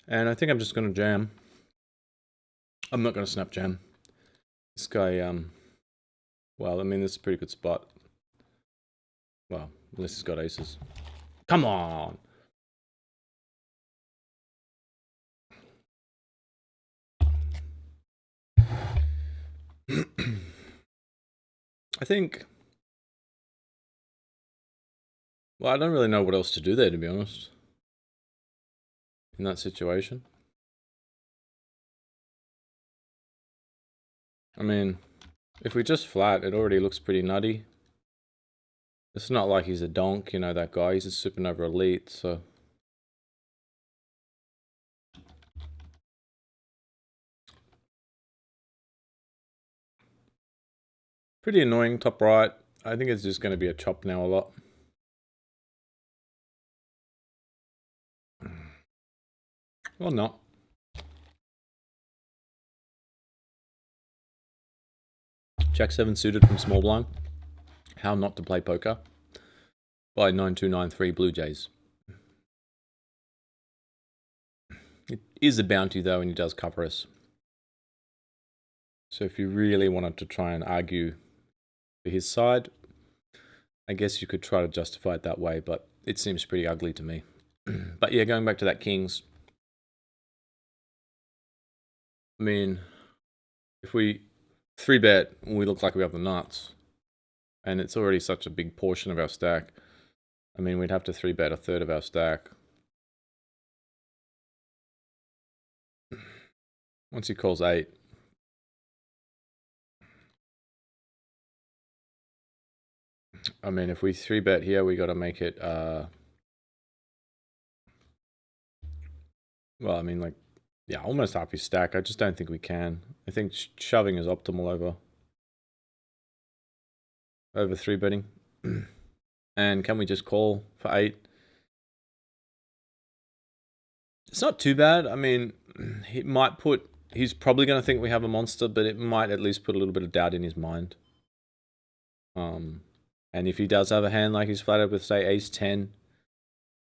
And I think I'm just going to jam. I'm not going to snap jam. This guy, well, I mean, this is a pretty good spot. Well, unless he's got aces. Come on! I think... Well, I don't really know what else to do there, to be honest. In that situation. I mean, if we just flat, it already looks pretty nutty. It's not like he's a donk, you know, that guy. He's a supernova elite, so... Pretty annoying, top right. I think it's just going to be a chop now a lot. Well, not. Jack 7 suited from small blind. How not to play poker. By 9293 Blue Jays. It is a bounty though, and he does cover us. So if you really wanted to try and argue for his side, I guess you could try to justify it that way, but it seems pretty ugly to me. But yeah, going back to that Kings. I mean, if we 3-bet, we look like we have the nuts. And it's already such a big portion of our stack. I mean, we'd have to 3-bet a third of our stack. Once he calls 8. I mean, if we 3-bet here, we got to make it, well, I mean, like, yeah, almost half his stack. I just don't think we can. I think shoving is optimal over 3-betting. And can we just call for 8? It's not too bad. I mean, he might put... He's probably going to think we have a monster, but it might at least put a little bit of doubt in his mind. And if he does have a hand like he's flattered with, say, ace 10,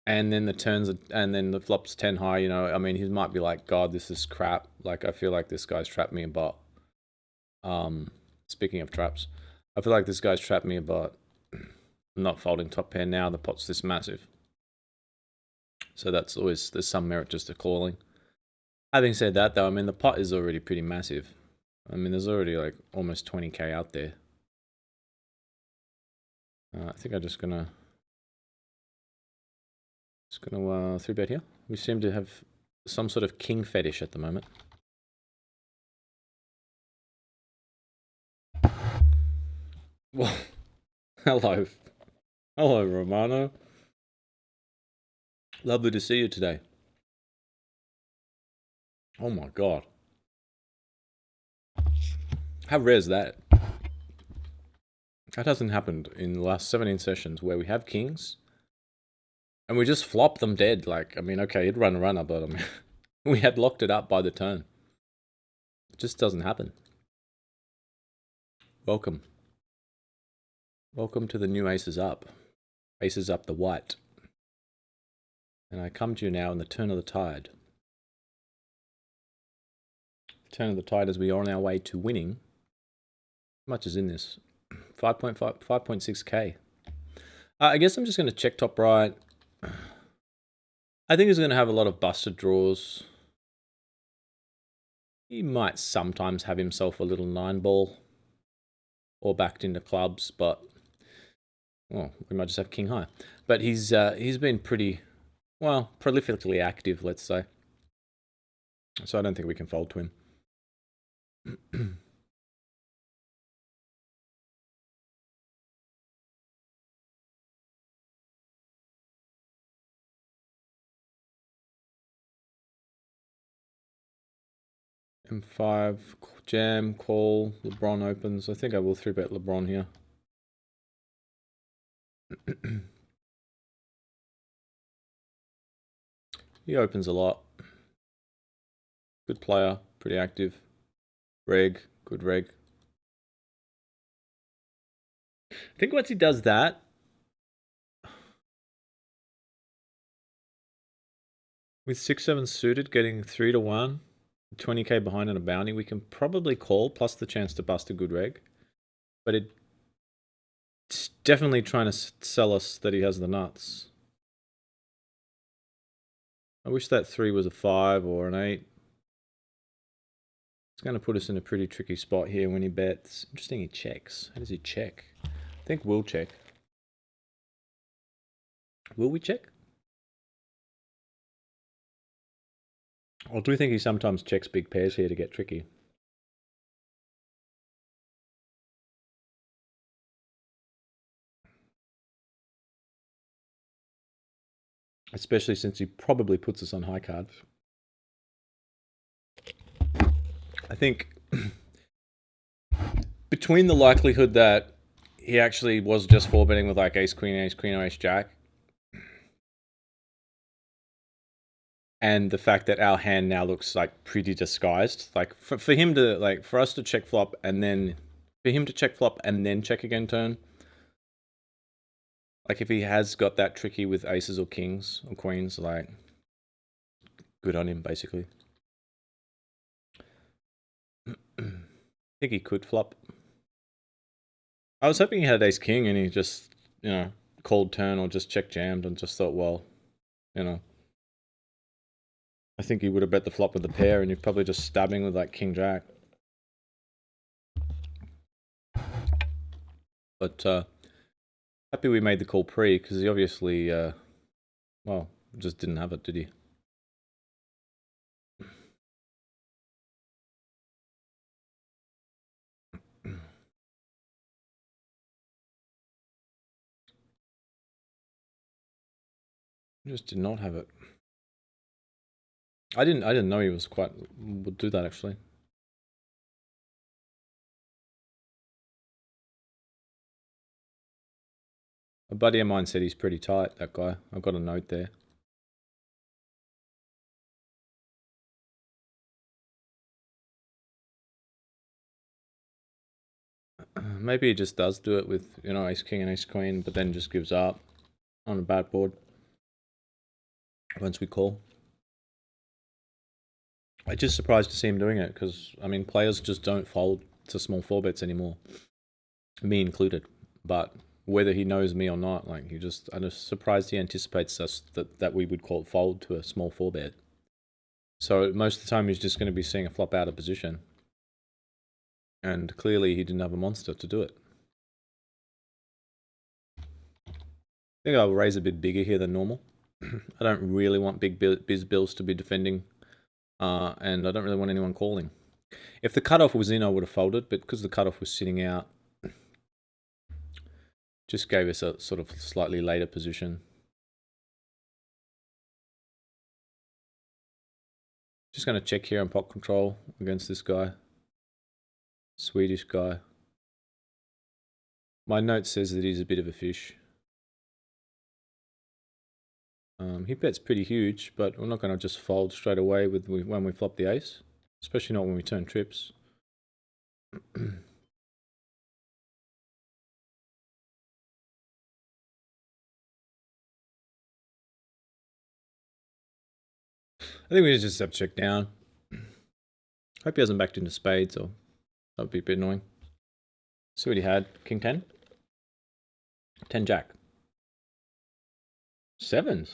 and then the turns, and then the flops 10 high, you know, I mean, he might be like, God, this is crap. Like, I feel like this guy's trapped me a bot. Speaking of traps, I feel like this guy's trapped me a bot. I'm not folding top pair now, the pot's this massive. So that's always, there's some merit just to calling. Having said that, though, I mean, the pot is already pretty massive. I mean, there's already like almost 20k out there. I think I'm just gonna 3-bet here. We seem to have some sort of king fetish at the moment. Well, hello. Hello, Romano. Lovely to see you today. Oh my god. How rare is that? That hasn't happened in the last 17 sessions where we have kings and we just flop them dead. Like, I mean, okay, he'd run a runner, but I mean, we had locked it up by the turn. It just doesn't happen. Welcome. Welcome to the new Aces Up. Aces Up the white. And I come to you now in the turn of the tide. Turn of the tide as we are on our way to winning. How much is in this? 5.6k. I guess I'm just going to check top right. I think he's going to have a lot of busted draws. He might sometimes have himself a little 9-ball. Or backed into clubs, but... Well, we might just have king high. But he's been pretty... Well, prolifically active, let's say. So I don't think we can fold to him. M5, jam, call, LeBron opens. I think I will 3-bet LeBron here. He opens a lot. Good player, pretty active. Reg, good reg. I think once he does that, With 6-7 suited, getting 3 to 1, 20k behind on a bounty, we can probably call, plus the chance to bust a good reg. But it's definitely trying to sell us that he has the nuts. I wish that 3 was a 5 or an 8. It's going to put us in a pretty tricky spot here when he bets. Interesting, he checks. How does he check? I think we'll check. Will we check? Or do we think he sometimes checks big pairs here to get tricky? Especially since he probably puts us on high cards. I think between the likelihood that he actually was just 4-betting with like ace queen or ace jack, and the fact that our hand now looks like pretty disguised, like for him to like for us to check flop and then for him to check flop and then check again turn, like if he has got that tricky with aces or kings or queens, like good on him basically. I think he could flop. I was hoping he had ace king and he just, you know, called turn or just check jammed and just thought, well, you know, I think he would have bet the flop with the pair and you're probably just stabbing with like king jack. But happy we made the call pre because he obviously, well, just didn't have it, did he? Just did not have it. I didn't know he was would do that actually. A buddy of mine said he's pretty tight, that guy. I've got a note there. Maybe he just does do it with, you know, ace king and ace queen, but then just gives up on a bad board once we call. I'm just surprised to see him doing it because, I mean, players just don't fold to small 4-bets anymore, me included. But whether he knows me or not, like I'm just surprised he anticipates us that we would call it fold to a small 4-bet. So most of the time he's just going to be seeing a flop out of position. And clearly he didn't have a monster to do it. I think I'll raise a bit bigger here than normal. I don't really want big biz bills to be defending. And I don't really want anyone calling. If the cutoff was in, I would have folded. But because the cutoff was sitting out, just gave us a sort of slightly later position. Just going to check here on pot control against this guy. Swedish guy. My note says that he's a bit of a fish. He bets pretty huge, but we're not going to just fold straight away when we flop the ace. Especially not when we turn trips. I think we just have to check down. Hope he hasn't backed into spades, or that would be a bit annoying. See what he had. King 10? 10 jack. Sevens.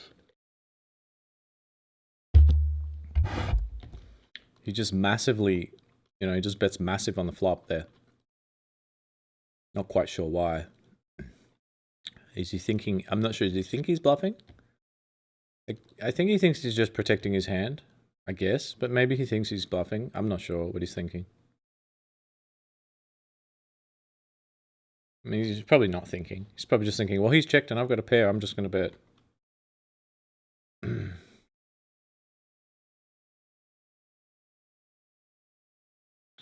He just massively, you know, he just bets massive on the flop there. Not quite sure why. Is he thinking, I'm not sure, does he think he's bluffing? I think he thinks he's just protecting his hand, I guess, but maybe he thinks he's bluffing. I'm not sure what he's thinking. I mean, he's probably not thinking. He's probably just thinking, well, he's checked and I've got a pair, I'm just going to bet.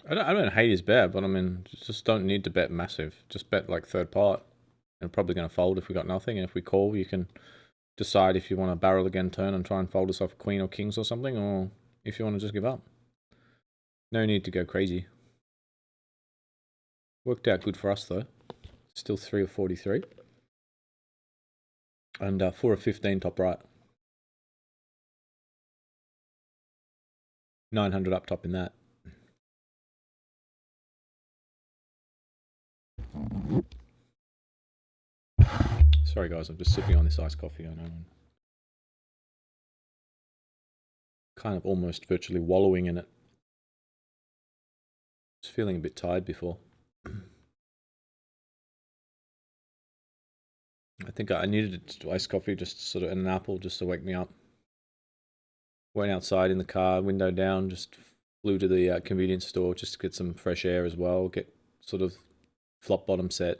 I don't hate his bet, but I mean, just don't need to bet massive. Just bet like third pot. And probably going to fold if we got nothing. And if we call, you can decide if you want to barrel again turn and try and fold us off queen or kings or something, or if you want to just give up. No need to go crazy. Worked out good for us though. Still 3 of 43. And 4 of 15 top right. 900 up top in that. Sorry guys, I'm just sipping on this iced coffee. I know. Kind of almost virtually wallowing in it. Just feeling a bit tired before. I think I needed iced coffee, just sort of an apple, just to wake me up. Went outside in the car, window down, just flew to the convenience store just to get some fresh air as well. Get sort of flop bottom set.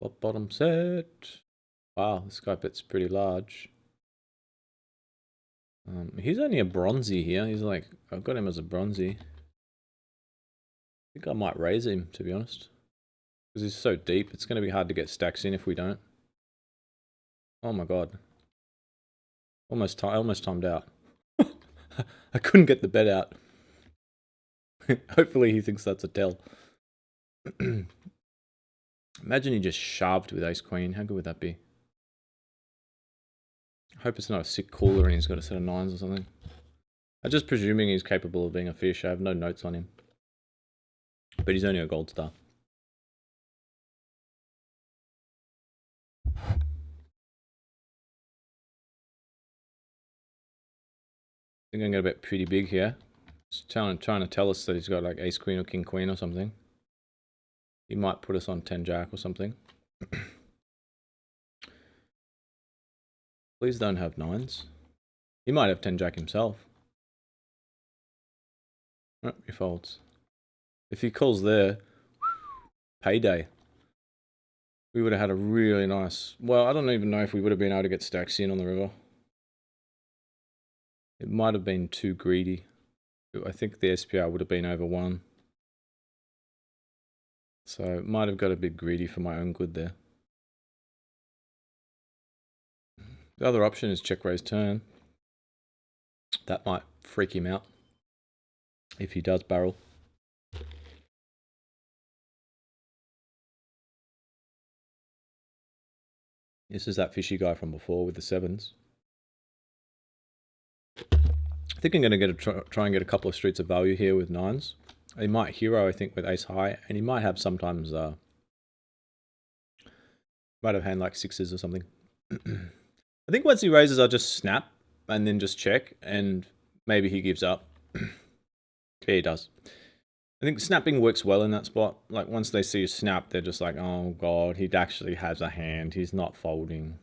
Flop bottom set. Wow, this guy bet's pretty large. He's only a bronzy here. He's like, I've got him as a bronzy. I think I might raise him, to be honest. Because he's so deep, it's going to be hard to get stacks in if we don't. Oh my god. I almost timed out. I couldn't get the bet out. Hopefully he thinks that's a tell. Imagine he just shoved with ace queen. How good would that be? I hope it's not a sick cooler and he's got a set of nines or something. I'm just presuming he's capable of being a fish. I have no notes on him. But he's only a gold star. I think I'm going to bet pretty big here. He's trying to tell us that he's got like ace queen or king queen or something. He might put us on 10 jack or something. Please don't have nines. He might have 10 jack himself. Oh, he folds. If he calls there, payday. We would have had a really nice... Well, I don't even know if we would have been able to get stacks in on the river. It might have been too greedy. I think the SPR would have been over 1. So, might have got a bit greedy for my own good there. The other option is check raise turn. That might freak him out if he does barrel. This is that fishy guy from before with the 7s. I think I'm going to try and get a couple of streets of value here with 9s. He might hero, I think, with ace high, and he might have sometimes, might have hand like 6s or something. I think once he raises, I'll just snap and then just check, and maybe he gives up. Yeah, he does. I think snapping works well in that spot. Like, once they see you snap, they're just like, oh god, he actually has a hand. He's not folding.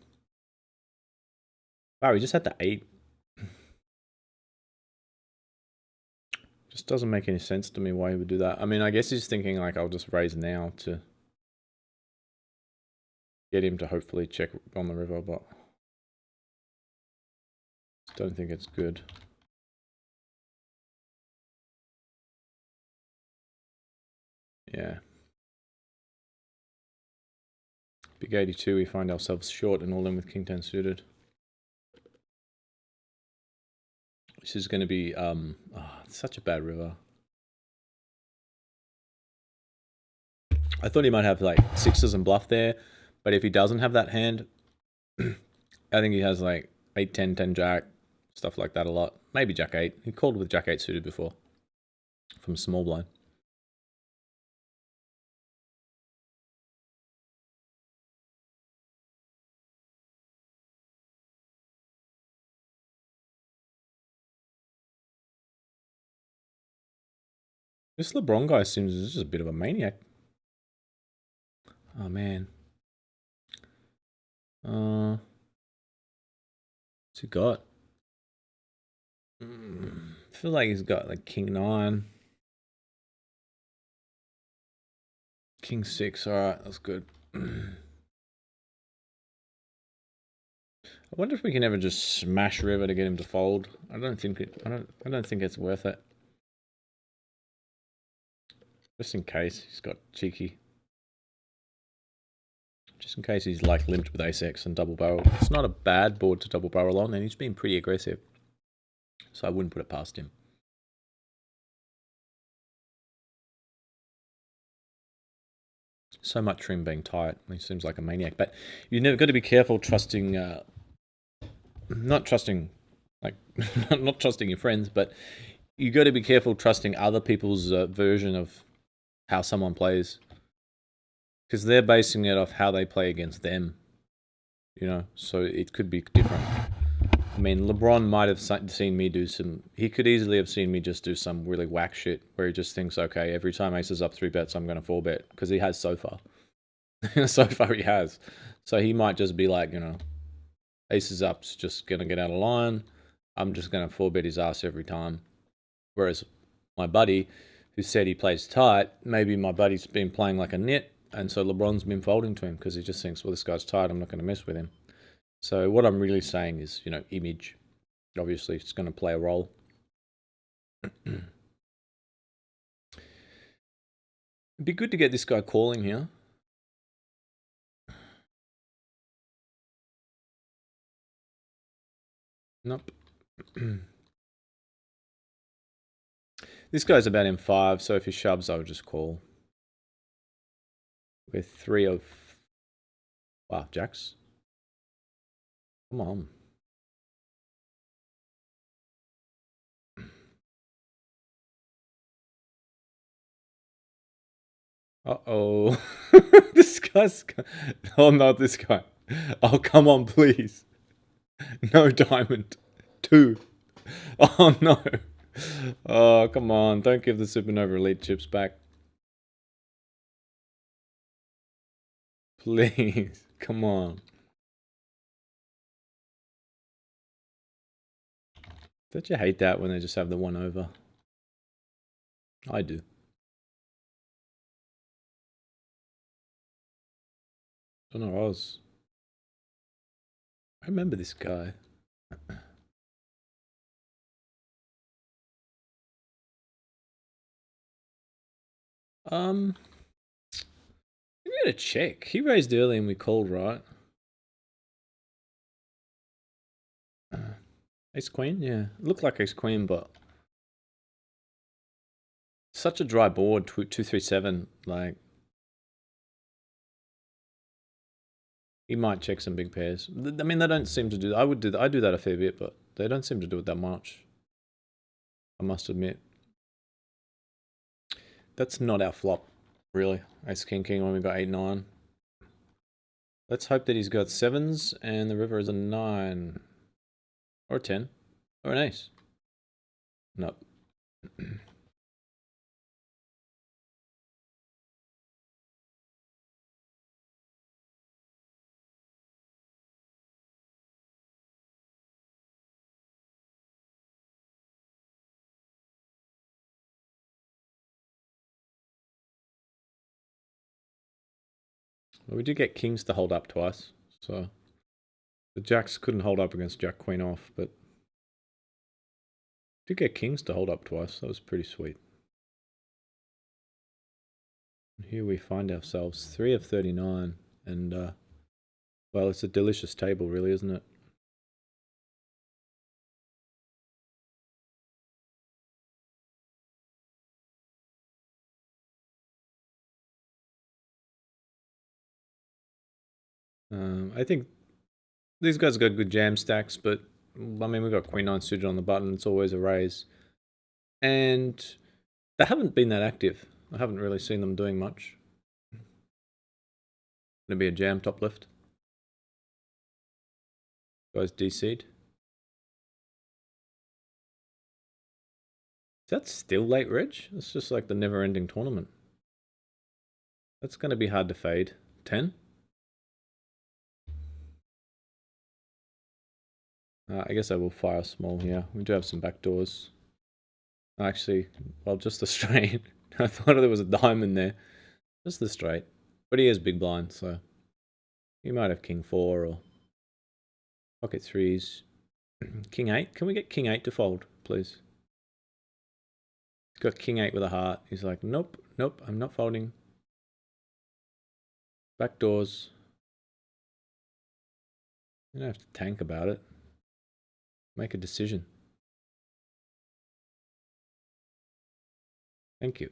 Wow, he just had the 8. Just doesn't make any sense to me why he would do that. I mean, I guess he's thinking, like, I'll just raise now to get him to hopefully check on the river, but don't think it's good. Yeah. Big 82, we find ourselves short and all in with king 10 suited. This is going to be it's such a bad river. I thought he might have like 6s and bluff there, but if he doesn't have that hand, I think he has like 8, 10, 10 jack, stuff like that a lot. Maybe jack 8. He called with jack 8 suited before from small blind. This LeBron guy seems just a bit of a maniac. Oh man. What's he got? I feel like he's got like king 9. King 6, alright, that's good. I wonder if we can ever just smash river to get him to fold. I don't think it's worth it. Just in case he's got cheeky. Just in case he's like limped with ace X and double barrel. It's not a bad board to double barrel on, and he's been pretty aggressive. So I wouldn't put it past him. So much trim being tight. He seems like a maniac. But you've never got to be careful trusting not trusting, like, not trusting your friends, but you got to be careful trusting other people's version of how someone plays, because they're basing it off how they play against them, you know. So it could be different. I mean, LeBron might have seen me do some. He could easily have seen me just do some really whack shit where he just thinks, okay, every time Ace is up 3 bets, I'm going to 4 bet because he has so far. So far he has. So he might just be like, you know, Ace is up's just going to get out of line. I'm just going to 4 bet his ass every time. Whereas my buddy, who said he plays tight, maybe my buddy's been playing like a nit, and so LeBron's been folding to him because he just thinks, well, this guy's tight, I'm not going to mess with him. So what I'm really saying is, you know, image. Obviously, it's going to play a role. It'd be good to get this guy calling here. Nope. This guy's about M5, so if he shoves, I would just call. We're 3 of... Wow, jacks. Come on. Uh-oh. This guy's... Oh, not this guy. Oh, come on, please. No diamond. 2. Oh, no. Oh, come on. Don't give the Supernova Elite chips back. Please. Come on. Don't you hate that when they just have the 1 over? I do. Don't know Oz. I remember this guy. I'm gonna check. He raised early and we called, right? Ace Queen? Yeah. It looked like Ace Queen, but such a dry board, 237. Like, he might check some big pairs. I mean, they don't seem to do that. I do that a fair bit, but they don't seem to do it that much. I must admit. That's not our flop, really. Ace King King when we got 8-9. Let's hope that he's got 7s and the river is a 9. Or a 10. Or an ace. Nope. Well, we did get kings to hold up twice, so the jacks couldn't hold up against Jack Queen off, but did get kings to hold up twice. That was pretty sweet. Here we find ourselves 3 of 39, and well, it's a delicious table, really, isn't it? I think these guys got good jam stacks, but I mean, we got Queen 9 suited on the button. It's always a raise, and they haven't been that active. I haven't really seen them doing much. Gonna be a jam top lift. Guys DC'd. Is that still late reg? It's just like the never-ending tournament. That's gonna be hard to fade. 10? I guess I will fire small here. We do have some backdoors. Actually, well, just the straight. I thought there was a diamond there. Just the straight. But he has big blind, so he might have king 4 or pocket 3s. King 8? Can we get king 8 to fold, please? He's got king 8 with a heart. He's like, nope, nope, I'm not folding. Backdoors. You don't have to tank about it. Make a decision. Thank you.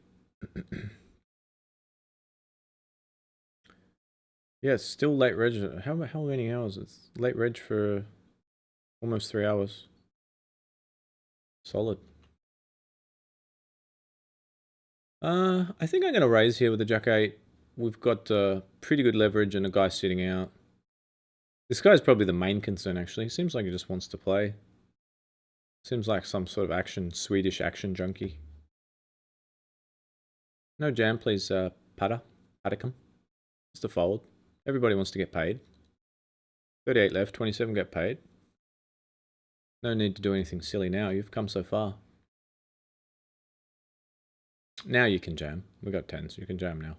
Yeah, it's still late reg. How many hours? It's late reg for Almost 3 hours. Solid. I think I'm going to raise here with the Jack 8. We've got pretty good leverage and a guy sitting out. This guy's probably the main concern, actually. Seems like he just wants to play. Seems like some sort of Swedish action junkie. No jam, please, Padicum. Just a fold. Everybody wants to get paid. 38 left, 27 get paid. No need to do anything silly now. You've come so far. Now you can jam. We got 10, so you can jam now.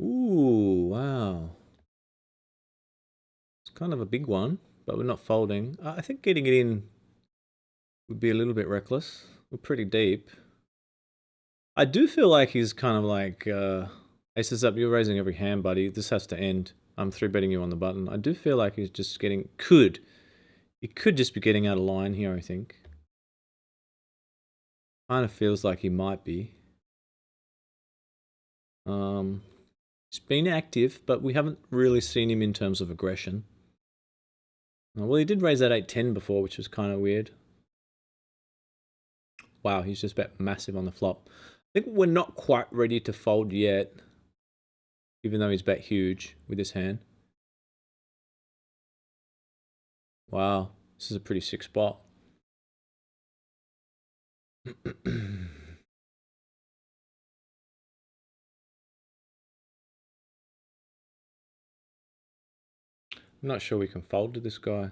Ooh, wow. It's kind of a big one, but we're not folding. I think getting it in would be a little bit reckless. We're pretty deep. I do feel like he's kind of like, aces up, you're raising every hand, buddy. This has to end. I'm 3-betting you on the button. I do feel like he's just getting, he could just be getting out of line here, I think. Kind of feels like he might be. He's been active, but we haven't really seen him in terms of aggression. Well, he did raise that 8-10 before, which was kind of weird. Wow, he's just bet massive on the flop. I think we're not quite ready to fold yet, even though he's bet huge with this hand. Wow, this is a pretty sick spot. I'm not sure we can fold to this guy.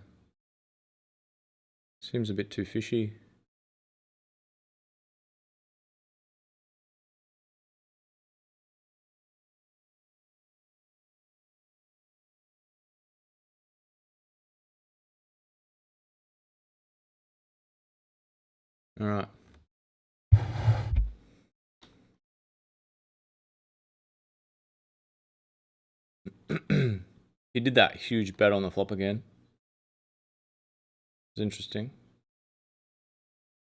Seems a bit too fishy. All right. He did that huge bet on the flop again. It's interesting.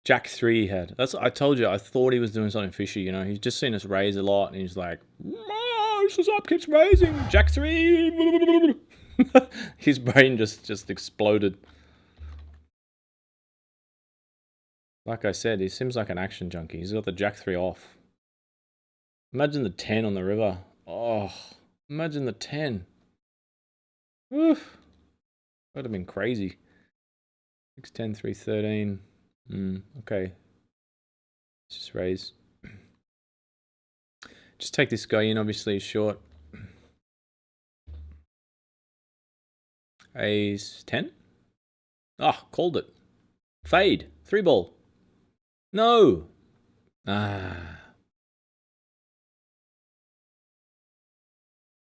Jack 3 he had. I told you, I thought he was doing something fishy, you know. He's just seen us raise a lot and he's like, oh, this is up, keeps raising. Jack 3. His brain just exploded. Like I said, he seems like an action junkie. He's got the Jack 3 off. Imagine the 10 on the river. Oh, imagine the 10. Woof. That would have been crazy. 6, 10, 3, 13. Okay. Let's just raise. Just take this guy in, obviously he's short. Ace 10. Ah, called it. Fade. 3 ball. No. Ah.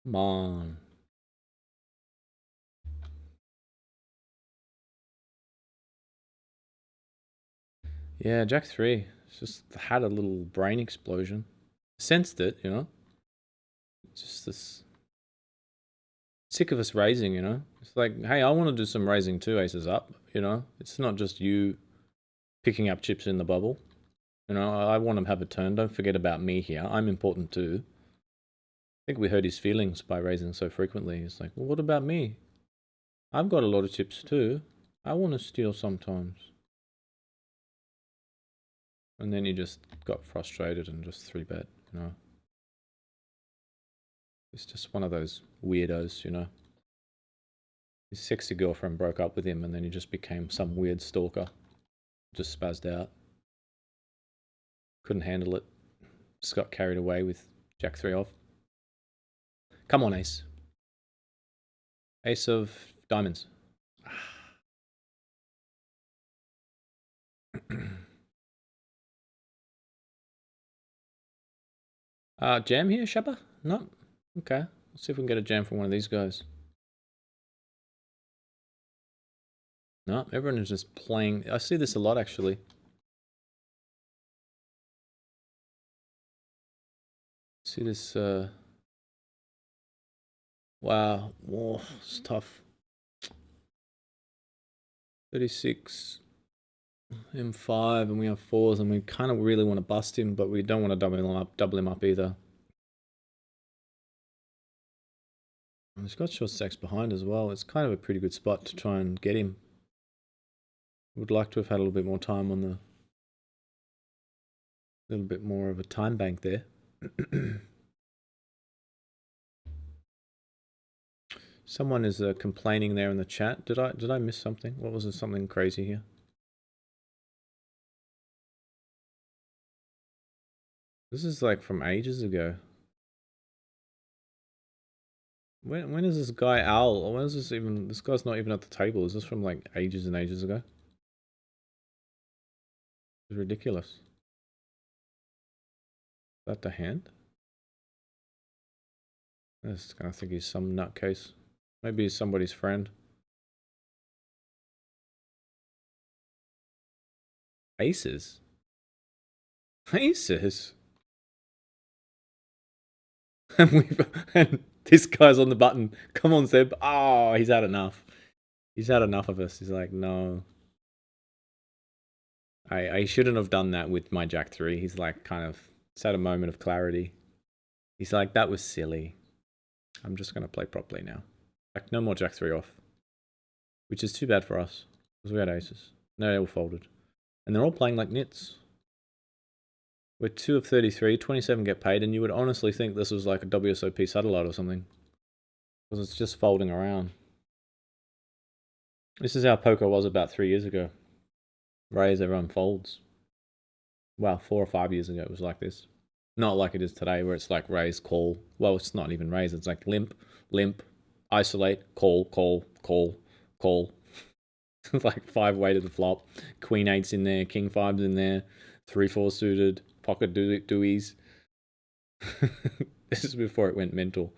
Come on. Yeah, Jack 3. Just had a little brain explosion. Sensed it, you know. Just this. Sick of us raising, you know. It's like, hey, I want to do some raising too, aces up, you know. It's not just you picking up chips in the bubble. You know, I want to have a turn. Don't forget about me here. I'm important too. I think we hurt his feelings by raising so frequently. It's like, well, what about me? I've got a lot of chips too. I want to steal sometimes. And then he just got frustrated and just 3-bet, you know. He's just one of those weirdos, you know. His sexy girlfriend broke up with him and then he just became some weird stalker. Just spazzed out. Couldn't handle it. Just got carried away with Jack 3 off. Come on, ace. Ace of diamonds. Jam here, Shabba? No? Okay. Let's see if we can get a jam from one of these guys. No, everyone is just playing. I see this a lot, actually. See this, wow. Whoa, it's tough. 36. M5, and we have 4s, and we kind of really want to bust him, but we don't want to double him up either. And he's got short stacks behind as well. It's kind of a pretty good spot to try and get him. Would like to have had a little bit more time on the... A little bit more of a time bank there. Someone is complaining there in the chat. Did I miss something? What was there, something crazy here? This is like from ages ago. When is this guy Owl? When is this even? This guy's not even at the table. Is this from like ages and ages ago? It's ridiculous. Is that the hand? I just kind of think he's some nutcase. Maybe he's somebody's friend. Aces? Aces? And this guy's on the button. Come on, Seb. Oh, he's had enough. He's had enough of us. He's like, no. I shouldn't have done that with my Jack 3. He's like kind of... It's had a moment of clarity. He's like, that was silly. I'm just going to play properly now. Like, no more Jack 3 off. Which is too bad for us. Because we had aces. No, they all folded. And they're all playing like nits. We're 2 of 33, 27 get paid, and you would honestly think this was like a WSOP satellite or something. Because it's just folding around. This is how poker was about 3 years ago. Raise, everyone folds. Well, 4 or 5 years ago it was like this. Not like it is today where it's like raise, call. Well, it's not even raise, it's like limp, limp, isolate, call, call, call, call. Like 5 way to the flop. Queen 8's in there, King 5's in there, 3-4 suited, pocket dooies. This is before it went mental.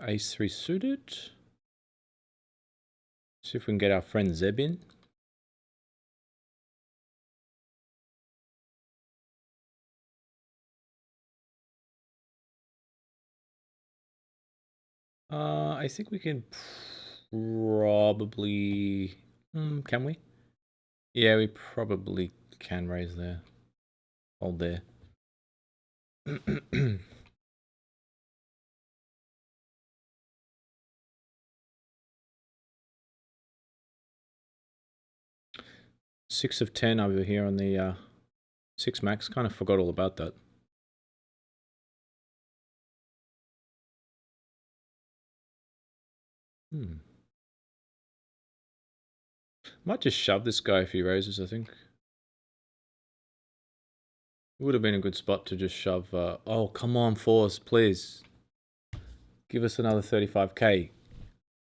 Ace 3 suited. See if we can get our friend Zeb in. I think we can probably... can we? Yeah, we probably can raise there. Hold there. 6 of 10 over here on the 6 max. Kind of forgot all about that. Might just shove this guy if he raises, I think. It would have been a good spot to just shove... oh, come on, Force, please. Give us another 35k.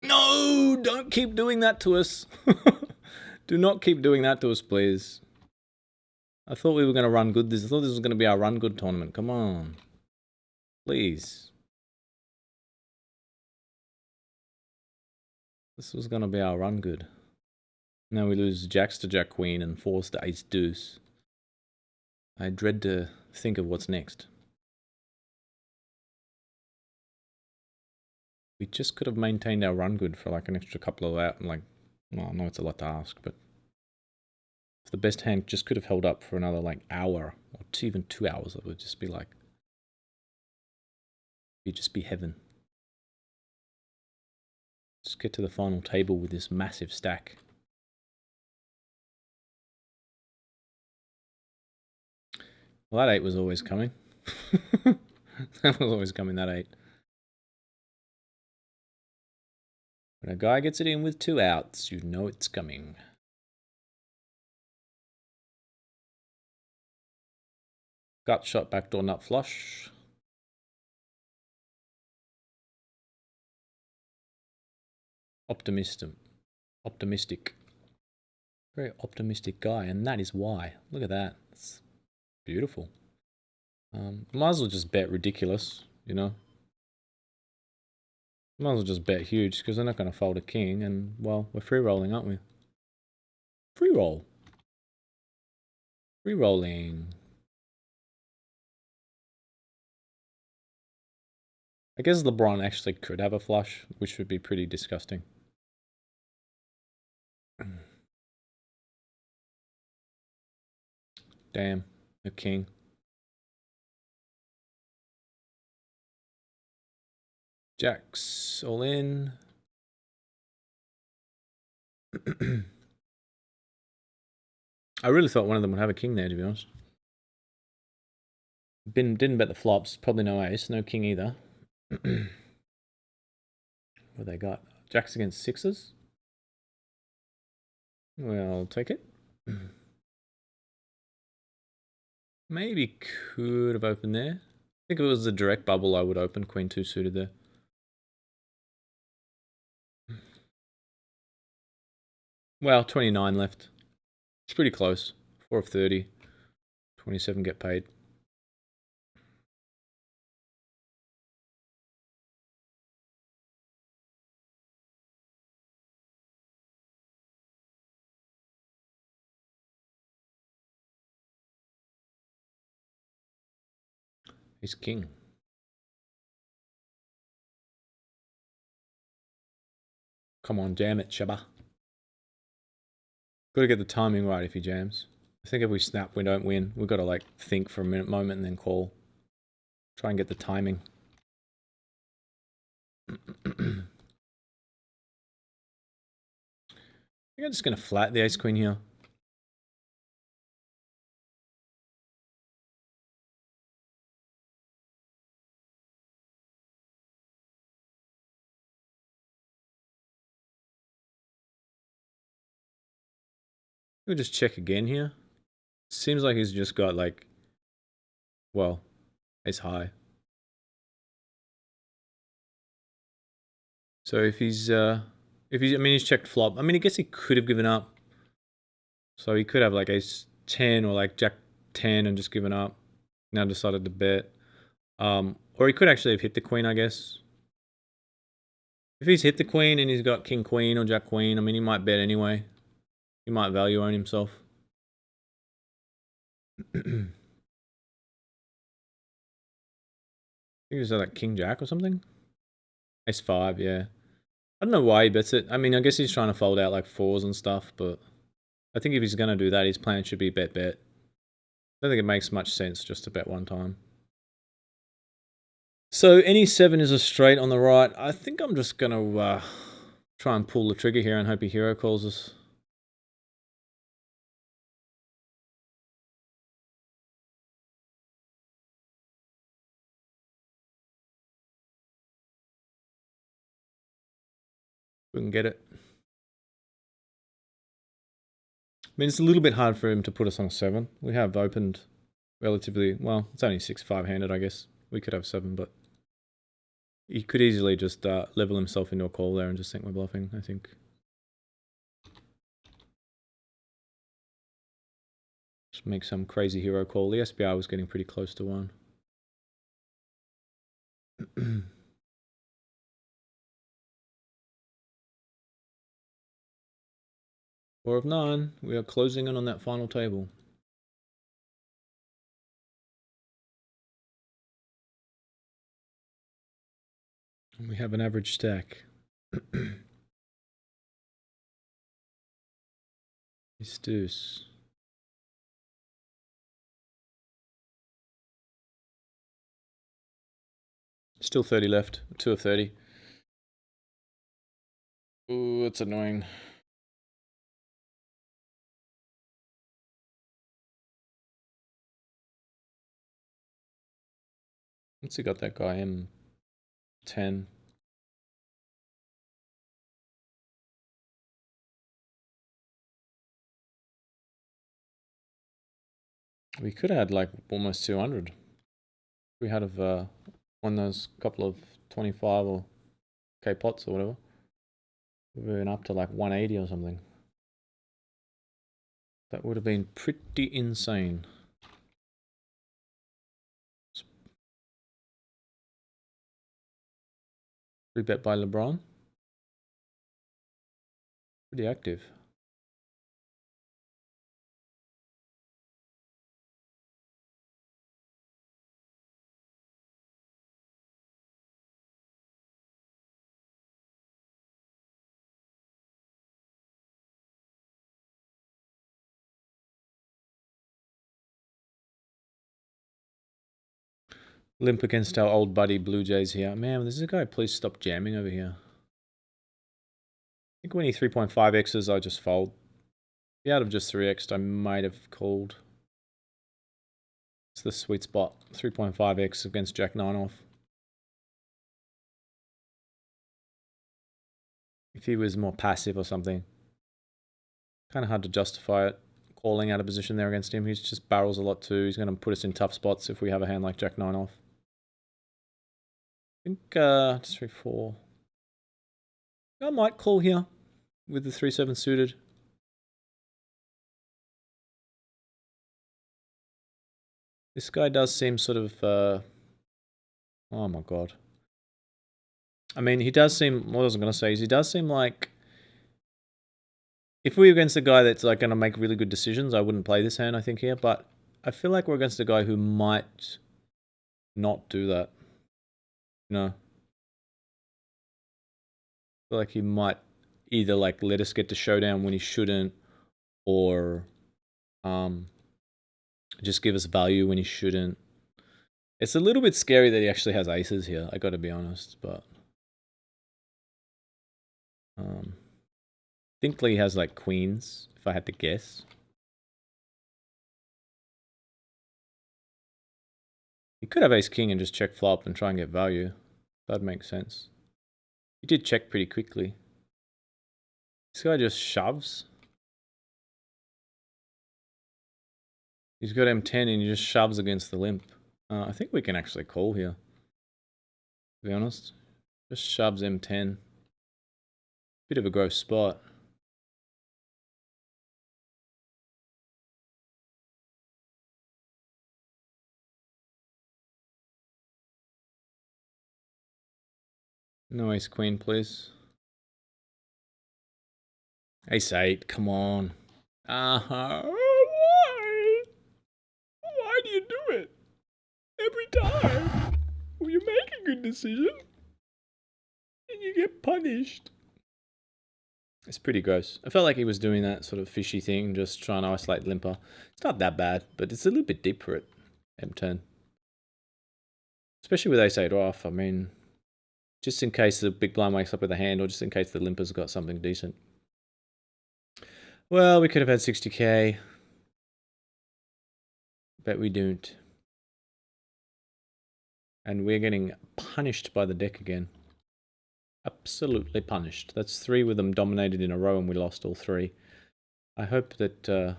No! Don't keep doing that to us. Do not keep doing that to us, please. I thought we were going to run good. I thought this was going to be our run good tournament. Come on. Please. This was going to be our run good. Now we lose jacks to jack queen and fours to ace deuce. I dread to think of what's next. We just could have maintained our run good for like an extra couple of out. Like, well, I know it's a lot to ask, but if the best hand just could have held up for another like hour or even 2 hours, it would just be like, it'd just be heaven. Just get to the final table with this massive stack. Well, that 8 was always coming. That was always coming, that 8. When a guy gets it in with 2 outs, you know it's coming. Gut shot, backdoor nut flush. Optimistic. Very optimistic guy, and that is why. Look at that. It's beautiful. Might as well just bet ridiculous, you know. Might as well just bet huge, because they're not going to fold a king, and, well, we're free rolling, aren't we? Free roll. Free rolling. I guess LeBron actually could have a flush, which would be pretty disgusting. Damn, a king. Jacks all in. I really thought one of them would have a king there, to be honest. Didn't bet the flops. Probably no ace, no king either. What they got? Jacks against sixes. Well, I'll take it. Maybe could have opened there. I think if it was a direct bubble, I would open queen 2 suited there. Well, 29 left. It's pretty close. 4 of 30. 27 get paid. He's king. Come on, jam it, Shabba. Got to get the timing right if he jams. I think if we snap, we don't win. We've got to like think for a moment and then call. Try and get the timing. I think I'm just going to flat the ace queen here. We'll just check again here. Seems like he's just got like, well, ace high. So if he's, I mean, he's checked flop. I mean, I guess he could have given up. So he could have like ace 10 or like jack 10 and just given up. Now decided to bet. Or he could actually have hit the queen, I guess. If he's hit the queen and he's got king queen or jack queen, I mean, he might bet anyway. He might value own himself. I think it's like king jack or something. Ace 5, yeah. I don't know why he bets it. I mean, I guess he's trying to fold out like 4s and stuff, but I think if he's going to do that, his plan should be bet. I don't think it makes much sense just to bet one time. So any 7 is a straight on the right. I think I'm just going to try and pull the trigger here and hope he hero calls us. We can get it. I mean, it's a little bit hard for him to put us on a 7. We have opened relatively, well, it's only 6-5 handed, I guess. We could have 7, but he could easily just level himself into a call there and just think we're bluffing, I think. Just make some crazy hero call. The SPR was getting pretty close to 1. 4 of 9. We are closing in on that final table. And we have an average stack. It's deuce. Still 30 left. 2 of 30. Ooh, it's annoying. What's he got, that guy? M10. We could have had like almost 200. We had won those couple of 25 or K pots or whatever. We been up to like 180 or something. That would have been pretty insane. Free bet by LeBron. Pretty active. Limp against our old buddy Blue Jays here. Man, this is a guy. Please stop jamming over here. I think when he 3.5x's, I just fold. If out of just 3x, I might have called. It's the sweet spot. 3.5x against Jack 9 off. If he was more passive or something, kind of hard to justify it. Calling out of position there against him. He's just barrels a lot too. He's going to put us in tough spots if we have a hand like Jack 9 off. I think 3-4. I might call here with the 3-7 suited. This guy does seem sort of oh my god. I mean, he does seem, what I was going to say is he does seem like, if we were against a guy that's like going to make really good decisions, I wouldn't play this hand, I think, here. But I feel like we're against a guy who might not do that. No. I feel like he might either like let us get to showdown when he shouldn't, or just give us value when he shouldn't. It's a little bit scary that he actually has aces here, I got to be honest, but I think Lee has like queens, if I had to guess. He could have ace king and just check flop and try and get value. That'd make sense. He did check pretty quickly. This guy just shoves. He's got M10 and he just shoves against the limp. I think we can actually call here, to be honest. Just shoves M10. Bit of a gross spot. No ace queen, please. Ace 8, come on. Why? Why do you do it? Every time. Well, you make a good decision and you get punished. It's pretty gross. I felt like he was doing that sort of fishy thing, just trying to isolate limper. It's not that bad, but it's a little bit deep for it. M10. Especially with ace 8 off, I mean, just in case the big blind wakes up with a hand, or just in case the limper's got something decent. Well, we could have had 60k. Bet we don't. And we're getting punished by the deck again. Absolutely punished. That's 3 with them dominated in a row and we lost all 3. I hope that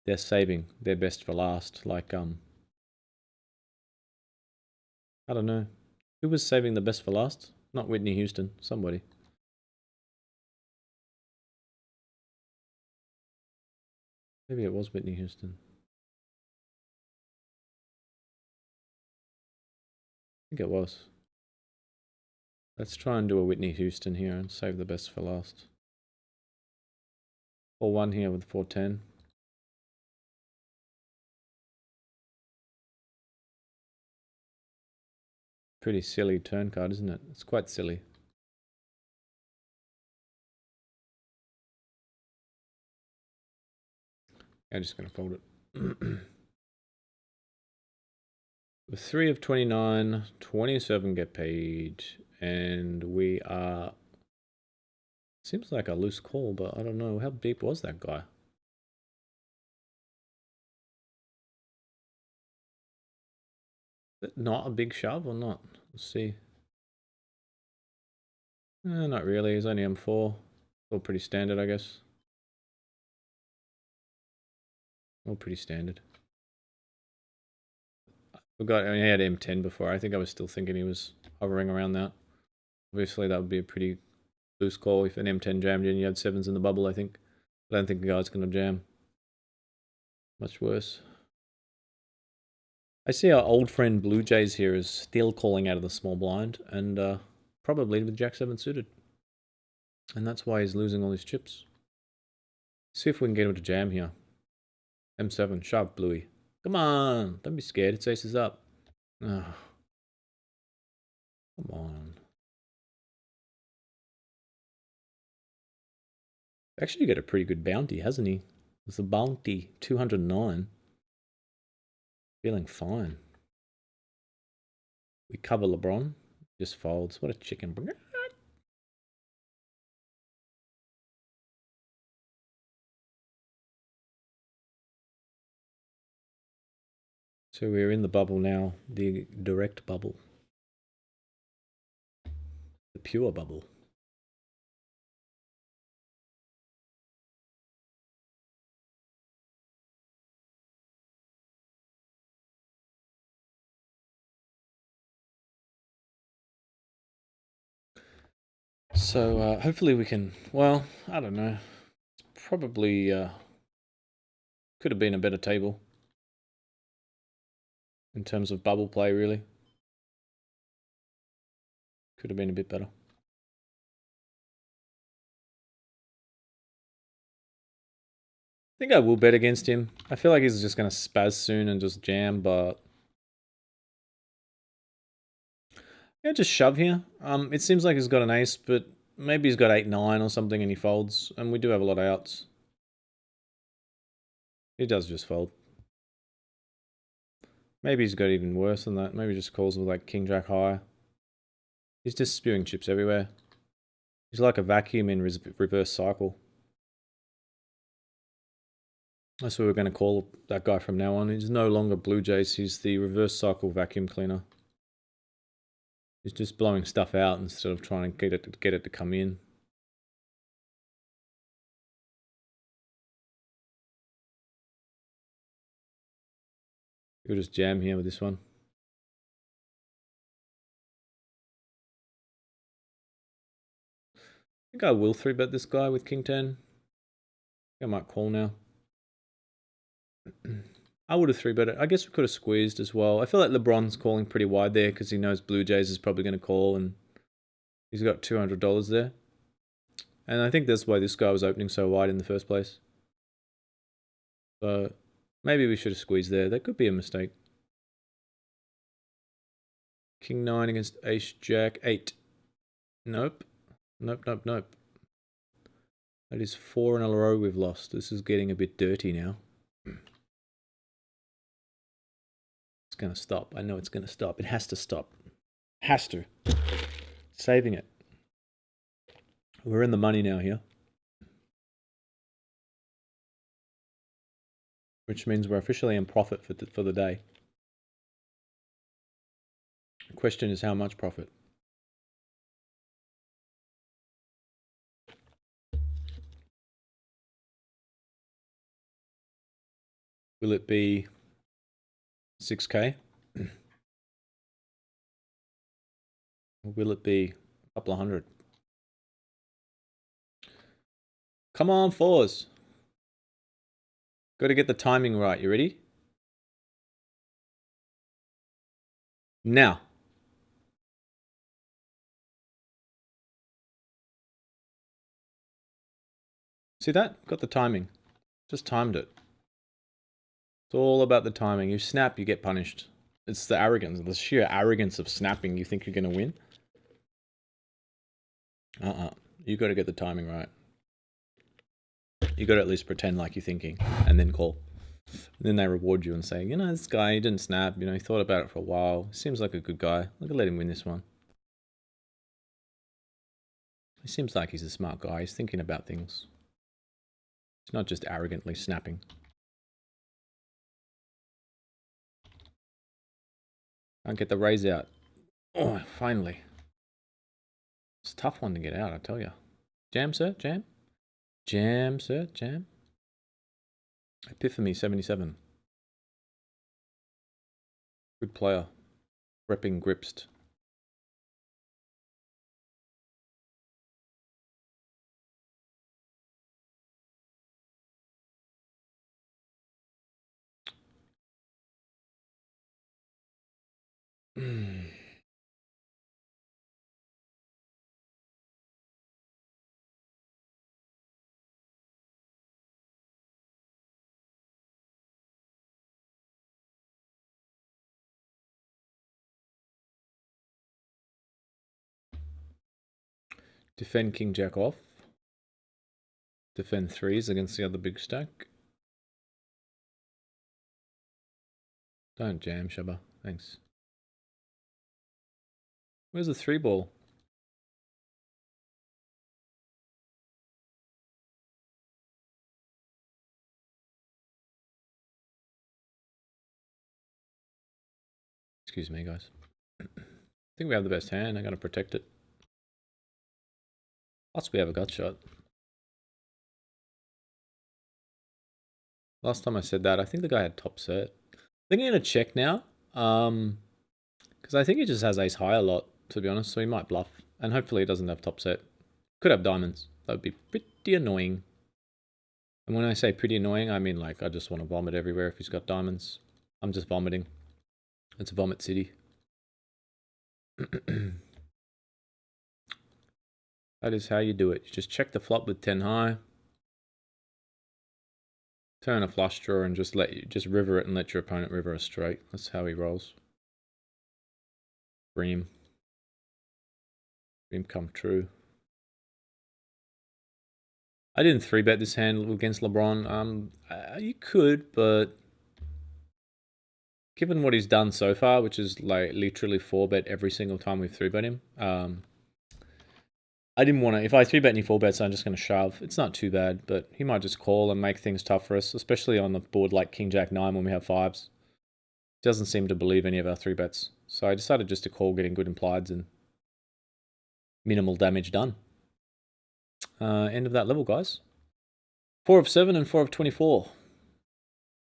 they're saving their best for last. Like, I don't know. Who was saving the best for last? Not Whitney Houston. Somebody. Maybe it was Whitney Houston. I think it was. Let's try and do a Whitney Houston here and save the best for last. 4-1 here with 4-10. Pretty silly turn card, isn't it? It's quite silly. I'm just going to fold it. With 3 of 29, 27 get paid, and we are... Seems like a loose call, but I don't know. How deep was that guy? But not a big shove or not? Let's see. Not really. It's only M4. All pretty standard, I guess. All pretty standard. Forgot he had M10 before. I think I was still thinking he was hovering around that. Obviously, that would be a pretty loose call if an M10 jammed in. You had 7s in the bubble, I think. I don't think the guy's going to jam. Much worse. I see our old friend Blue Jays here is still calling out of the small blind, and probably with Jack 7 suited. And that's why he's losing all his chips. See if we can get him to jam here. M7, sharp Bluey. Come on, don't be scared, it's aces up. Oh. Come on. Actually got a pretty good bounty, hasn't he? It's a bounty, 209. Feeling fine. We cover LeBron. Just folds. What a chicken. So we're in the bubble now. The direct bubble. The pure bubble. So hopefully we can, well, I don't know. It's probably could have been a better table in terms of bubble play, really. Could have been a bit better. I think I will bet against him. I feel like he's just going to spaz soon and just jam, but yeah, just shove here. It seems like he's got an ace, but maybe he's got 8-9 or something and he folds, and we do have a lot of outs. He does just fold. Maybe he's got even worse than that. Maybe he just calls with like King Jack high. He's just spewing chips everywhere. He's like a vacuum in reverse cycle. That's what we're going to call that guy from now on. He's no longer Blue Jays. He's the reverse cycle vacuum cleaner. He's just blowing stuff out instead of trying to get it to come in. We'll just jam here with this one. I think I will 3-bet this guy with King 10. I might call now. I would have 3-bet it. I guess we could have squeezed as well. I feel like LeBron's calling pretty wide there because he knows Blue Jays is probably going to call and he's got $200 there. And I think that's why this guy was opening so wide in the first place. So maybe we should have squeezed there. That could be a mistake. King 9 against Ace Jack 8. Nope. Nope, nope, nope. That is 4 in a row we've lost. This is getting a bit dirty now. It's going to stop. I know it's going to stop. It has to stop. Has to. Saving it. We're in the money now here. Which means we're officially in profit for the day. The question is how much profit? Will it be 6K? Or will it be a couple of hundred? Come on, fours. Got to get the timing right. You ready? Now. See that? Got the timing. Just timed it. It's all about the timing. You snap, you get punished. It's the arrogance, the sheer arrogance of snapping. You think you're going to win? You got to get the timing right. You got to at least pretend like you're thinking and then call. And then they reward you and say, you know, this guy, he didn't snap. You know, he thought about it for a while. Seems like a good guy. Look at let him win this one. He seems like he's a smart guy. He's thinking about things. He's not just arrogantly snapping. Can't get the raise out. Oh, finally. It's a tough one to get out, I tell you. Jam, sir, jam. Jam, sir, jam. Epiphany 77. Good player. Repping Gripst. Defend King Jack off. Defend threes against the other big stack. Don't jam, Shabba. Thanks. Where's the 3-ball? Excuse me, guys. I think we have the best hand. I'm going to protect it. Plus, we have a gut shot. Last time I said that, I think the guy had top set. I think I'm going to check now. Because I think he just has ace high a lot, to be honest. So he might bluff. And hopefully he doesn't have top set. Could have diamonds. That would be pretty annoying. And when I say pretty annoying, I mean like I just want to vomit everywhere if he's got diamonds. I'm just vomiting. It's a vomit city. That is how you do it. You just check the flop with 10 high. Turn a flush draw and just river it and let your opponent river a straight. That's how he rolls. Dream. Dream come true. I didn't 3-bet this hand against LeBron. You could, but given what he's done so far, which is like literally 4-bet every single time we've 3-bet him, I didn't want to. If I 3-bet any 4-bets, I'm just going to shove. It's not too bad, but he might just call and make things tough for us, especially on the board like King Jack 9 when we have 5s. He doesn't seem to believe any of our 3-bets. So I decided just to call, getting good implieds and minimal damage done. End of that level, guys. 4 of 7 and 4 of 24.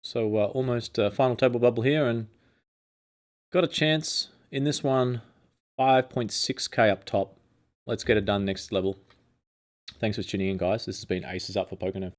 So almost final table bubble here, and got a chance in this one. 5.6k up top. Let's get it done next level. Thanks for tuning in, guys. This has been Aces Up for PokerNet.